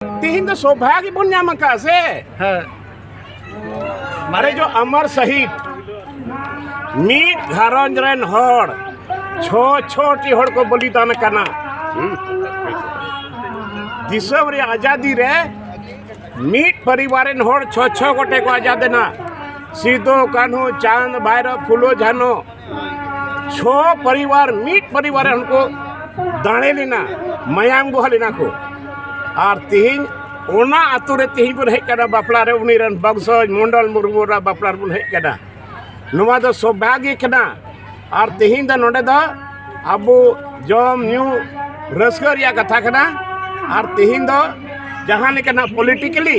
तीन तो सौभाग्य बन जाम का से मारे जो अमर शहीद मीट घरंज रेन हड़ छो छोटी हड़ को बलिदान करना दिसम रे आजादी रे मीट परिवार रेन हड़ छो छो गोटे को आजाद ना सिदो कान्हू चांद भैरव फूलो झानो छो परिवार मीट परिवार उनको दाणे लेना मयाम गुहा लेना को और तीन ओना आतु रे तीन बन हेज कना बापला रे उनी रन बंशज मंडल मुर्मू रा बापला बन हेज कना नुमा दो सौभाग्य कना और तीन द नोडे द अबो जम न्यू रस्कर या कथा कना और तीन द जहां ने कना पॉलिटिकली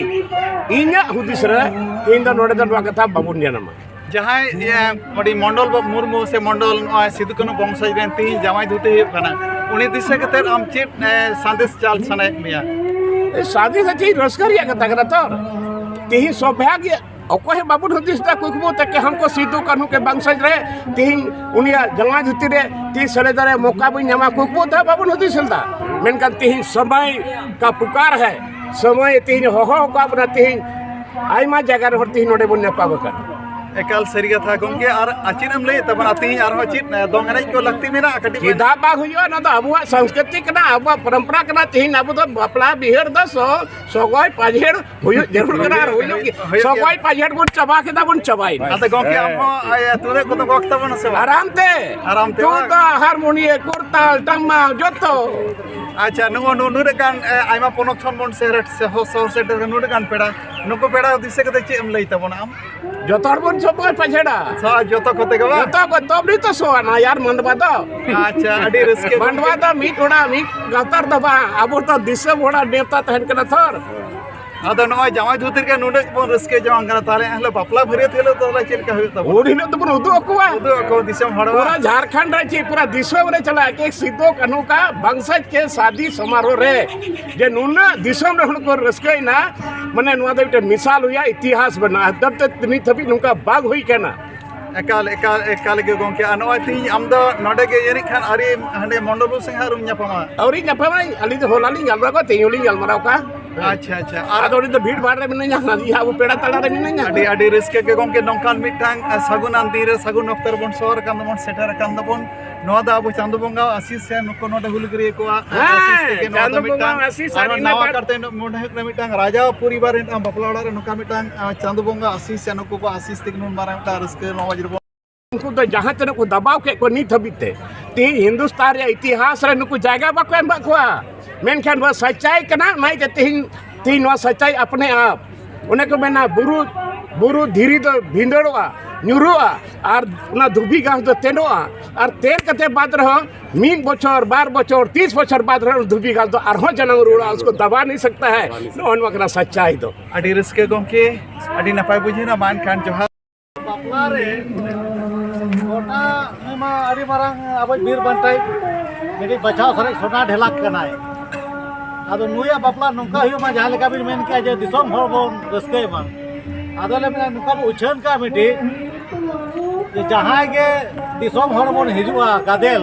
इन्या हुदिस रे तीन द नोडे द नुआ कथा बाबुन जनमा जहां ये बड़ी मंडल मुर्मू से मंडल सिद्धू कान्हू वंशज रेन तीन जामाई धुते हुई कना उनी दिशा कते आम चेत संदेश चाल सने मिया शादी से चीज रस्कर या कथा करा तो तीन सौभाग्य अकोहे बाबुन हदिस दा कुकबो तक हमको सिद्धू कान्हू के वंशज रे तीन उनिया जमा धुती रे ती सरे दरे मौका भी नमा कुकबो दा बाबुन हदिस दा मेनका तीन समय का पुकार है समय तीन हो का बना तीन आइमा जगह रे तीन नोडे बन पाबो का एकाल सरी कथा गमके और अचिनम ले तब आती और अचिन दोंग एनज को लगती मेना कटी सीधा बाग हुयो ना तो अबुआ संस्कृति कना अबुआ परंपरा कना तीन अबु तो बापला बिहेर द सगोय पाजेड़ हुयो जरूर कना हुयो सगोय पाजेड़ बन चबा के दा बन चबाई अत गमके अब तुरे को तो वक्त बन से आराम ते तो हारमोनियम कुर्ताल टम्मा जतो अच्छा नुगो नुरे गान आइमा पोनक छन बन सेरेट से हो से नुरे गान पेड़ा नुको पेड़ा दिसे कते चेम लई तबना आम जतोर बन सगोय पाजेड़ा सा जतो कोते गवा जतो को तबरी तो सोना यार मंडवा दो अच्छा अडी रिस्क मंडवा दो मी थोड़ा मी गतर दबा अब तो दिसे बड़ा नेता तहन कना थर अद नय जामाई धुतिर के नुडे बन रिस्क जवान कना ताले हले बापला भरे थेलो तोला चेल का होता ओडिनो तो बन उदो को दिसम हड़वा पूरा झारखंड रे ची पूरा दिसम रे चला के सिद्धू कान्हू का वंशज के शादी समारोह रे जे नुना दिसम रे को रस्कई ना माने नुआ दे मिसाल हुआ इतिहास बना तब तक नित हबी नुका बाग हुई केना एकाल एकाल एकाल के गमके अनवा ती आम दो नडे के यनी खान अरे हने मंडल सिंह रुम न्यापमा औरी न्यापमा अली तो होलाली गलरा को तेयोली गलमराव का अच्छा अच्छा आदोरी तो भीड़ भाड़ रे मिनया नदी हाबु पेड़ा तड़ा रे मिनया अडी अडी रिस्क के गमके नोंकान मिटांग सगुन अंती रे सगुन अक्तर बन सोर कान बन सेटर कान बन नवा दा अबो चांदो बंगा आशीष से नुको नोडे हुलगरी को आशीष के नवा मिटांग आशीष नवा करते मोडे के मिटांग राजा परिवार रे बपलाड़ा रे नुका मिटांग चांदो बंगा आशीष से नुको को आशीष तिक नुन मारा ता रिस्क नवा जरबो उनको तो जहां तक को दबाव के को नी थबिते तीन हिंदुस्तान रे इतिहास रे नुको जायगा बाको एम बाकोआ मेनखान वो सच्चाई कना माई ते तीन वो सच्चाई अपने आप उन्हें को मेना बुरु धीरी तो भिंदड़ोआ न्यूरुआ और ना धुबी घास तो तेनोआ और तेल कते बाद रहो मीन बचर 12 बचर 30 बचर बाद रहो धुबी घास तो अरहो जनम रुड़ा उसको दबा नहीं सकता है नोन वकना सच्चाई दो अडी रिस्क गमके अडी नपाय बुझिना मान खान जोहार बापला रे सोना मा अडी मारांग अब बीर बनताई मेरी बचाव सरे सोना ढेलाक कनाय आदो नुया बापला नुका हियो मा जहां लेका बिन मेन के जे दिसम हर बोन रस्के मा आदो ले मेना नुका उछन का मिटी जे जहां के दिसम हर बोन हिजुआ गादेल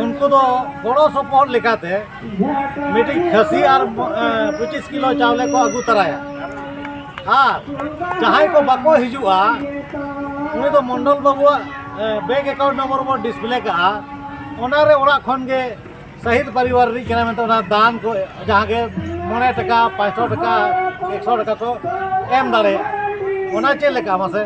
उनको तो बड़ो सपोर्ट लेकाते मिटी खसी और 25 किलो चावले को अगु तराया हाँ जहां को बाको हिजुआ उन्हें तो मंडल बाबुआ बैंक अकाउंट नंबर पर डिस्प्ले का ओनारे ओड़ा खन के शहीद परिवार री केना में दान को जहाँ के 9 टका 500 टका 100 टका को एम दाड़े ओना चेल लेका मासे